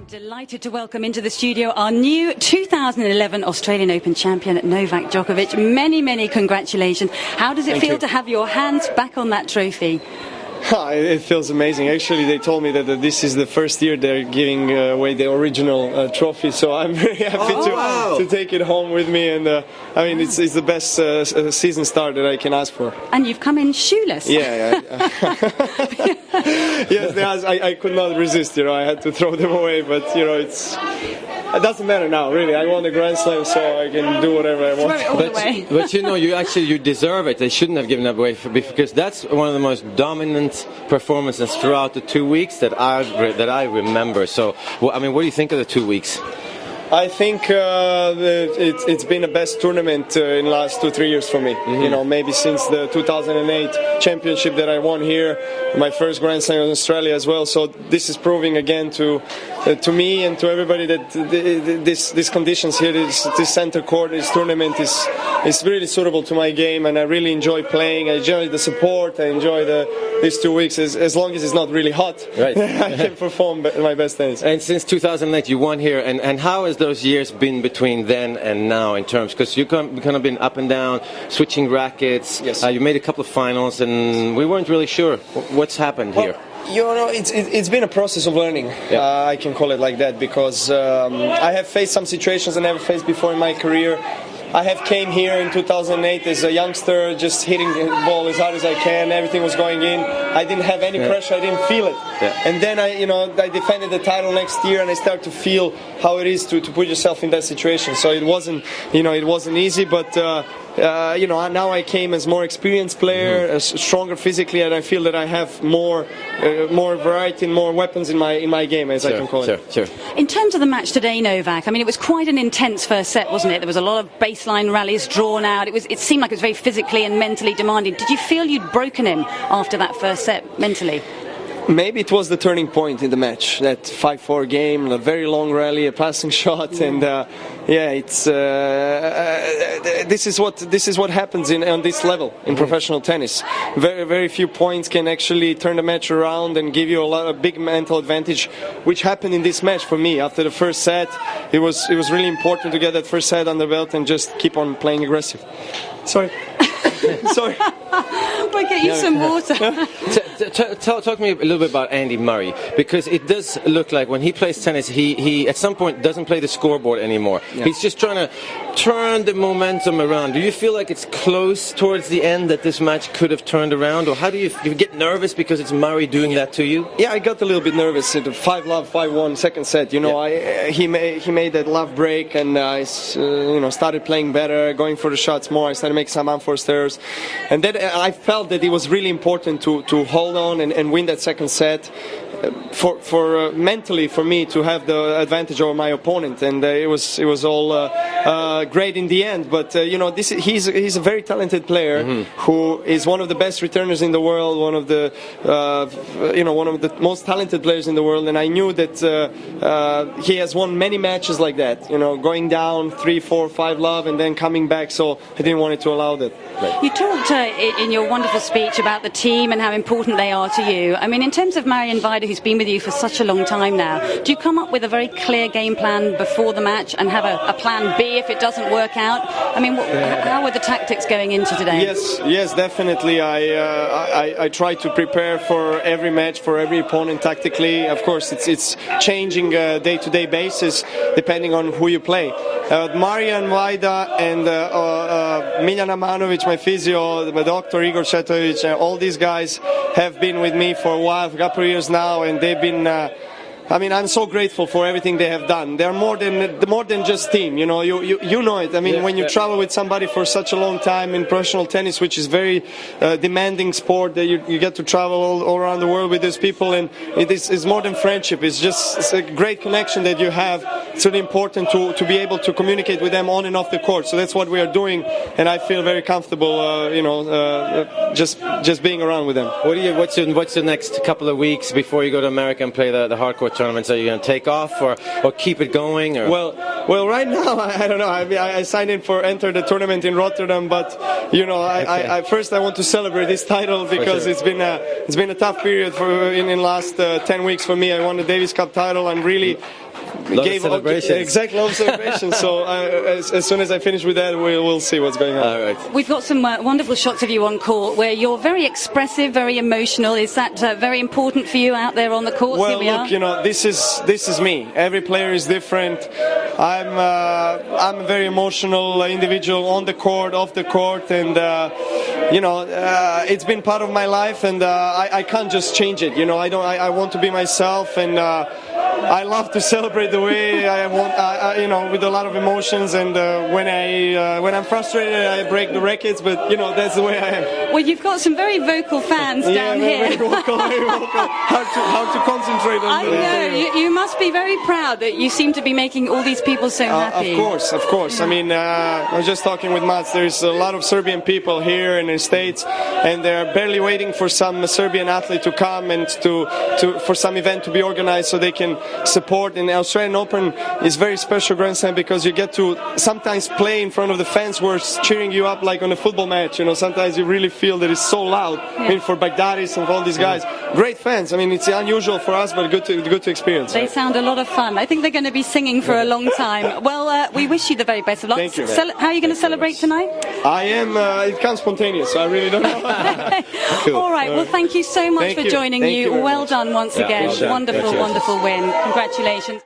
Delighted to welcome into the studio our new 2011 Australian Open champion, Novak Djokovic. Many, many congratulations. How does it feel to have your hands back on that trophy? It feels amazing. Actually, they told me that this is the first year they're giving away the original trophy, so I'm very happy to take it home with me. And I mean, it's the best season start that I can ask for. And you've come in shoeless. Yeah. Yes, I could not resist. I had to throw them away, but it doesn't matter now, really. I won the Grand Slam, so I can do whatever I want. Throw it all away. But you deserve it. They shouldn't have given it away because that's one of the most dominant performances throughout the 2 weeks that I remember. So, I mean, what do you think of the 2 weeks? I think it's been the best tournament in the last 2-3 years for me. Mm-hmm. Maybe since the 2008 championship that I won here, my first Grand Slam in Australia as well. So this is proving again to me and to everybody that these conditions here, this center court, this tournament is really suitable to my game, and I really enjoy playing. I enjoy the support. I enjoy these 2 weeks. As long as it's not really hot, right. I can perform my best tennis. And since 2008, you won here, and how has those years been between then and now in terms, because you've kind of been up and down, switching rackets. Yes. You made a couple of finals, and we weren't really sure what's happened here. It's been a process of learning. Yeah. I can call it like that, because I have faced some situations I never faced before in my career. I have came here in 2008 as a youngster, just hitting the ball as hard as I can. Everything was going in. I didn't have any pressure. I didn't feel it. Yeah. And then I defended the title next year, and I started to feel how it is to put yourself in that situation. So it wasn't easy, but now I came as more experienced player, stronger physically, and I feel that I have more variety and more weapons in my game, as I can call it. Sure. In terms of the match today, Novak, I mean, it was quite an intense first set, wasn't it? There was a lot of baseline rallies drawn out. It seemed like it was very physically and mentally demanding. Did you feel you'd broken him after that first set mentally? Maybe it was the turning point in the match, that 5-4 game, a very long rally, a passing shot, and it's this is what happens on this level in professional tennis. Very, very few points can actually turn the match around and give you a big mental advantage, which happened in this match for me. After the first set, it was really important to get that first set under the belt and just keep on playing aggressive. Sorry. We'll get you some water. Talk to me a little bit about Andy Murray, because it does look like when he plays tennis, he at some point doesn't play the scoreboard anymore. Yeah. He's just trying to turn the momentum around. Do you feel like it's close towards the end that this match could have turned around, or how do you get nervous because it's Murray doing that to you? Yeah, I got a little bit nervous at the 5-love, 5-1 second set. He made that love break, and I started playing better, going for the shots more. I started making some unforced errors, and then I felt that it was really important to hold on and win that second set for mentally for me to have the advantage over my opponent, and it was all great in the end. But he's a very talented player who is one of the best returners in the world, one of the most talented players in the world, and I knew that he has won many matches like that, going down 3-4, 5-love and then coming back, so I didn't want to allow that. Right. You talked in your wonderful speech about the team and how important they are to you. I mean, in terms of Marian Vida, who's been with you for such a long time now, do you come up with a very clear game plan before the match and have a plan B if it doesn't work out? I mean, how were the tactics going into today? Yes, definitely. I try to prepare for every match, for every opponent tactically. Of course, it's changing day-to-day basis depending on who you play. Marian Vida and Miljana Manovic, my physio, my doctor Igor Chetovic, all these guys have been with me for a while, for a couple of years now, and they've been I'm so grateful for everything they have done. They're more than just team. You know it. I mean, when you travel with somebody for such a long time in professional tennis, which is very demanding sport, that you get to travel all around the world with these people, and it's more than friendship. It's a great connection that you have. It's really important to be able to communicate with them on and off the court. So that's what we are doing, and I feel very comfortable. Just being around with them. What's the next couple of weeks before you go to America and play the hardcore tournaments? Are you going to take off or keep it going? Or? Well, Well, right now, I don't know. I signed in for enter the tournament in Rotterdam, but first I want to celebrate this title because it's been a tough period in the last 10 weeks for me. I won the Davis Cup title and really gave exactly love celebrations. So as soon as I finish with that, we'll see what's going on. All right. We've got some wonderful shots of you on court where you're very expressive, very emotional. Is that very important for you out there on the court? Well, look, this is me. Every player is different. I'm a very emotional individual on the court, off the court, and it's been part of my life, and I can't just change it. I want to be myself, and I love to celebrate the way I want, with a lot of emotions. And when I'm frustrated, I break the rackets. But that's the way I am. Well, you've got some very vocal fans down here. Very vocal, very vocal. Hard to concentrate on. I know. You must be very proud that you seem to be making all these people so happy. Of course. I mean, I was just talking with Mats. There's a lot of Serbian people here in the States, and they're barely waiting for some Serbian athlete to come and for some event to be organized so they can support. And the Australian Open is very special Grand Slam because you get to sometimes play in front of the fans who are cheering you up like on a football match. Sometimes you really feel that it's so loud. Yeah. I mean, for Baghdadis and for all these guys, great fans. I mean, it's unusual for us, but good to experience. They sound a lot of fun. I think they're going to be singing for a long time. Well, we wish you the very best of luck. Thank you. How are you going to celebrate tonight? I am. It comes spontaneous, so I really don't know. Cool. All right. Well, thank you so much for joining you. Well done once again. Wonderful, wonderful win. Congratulations.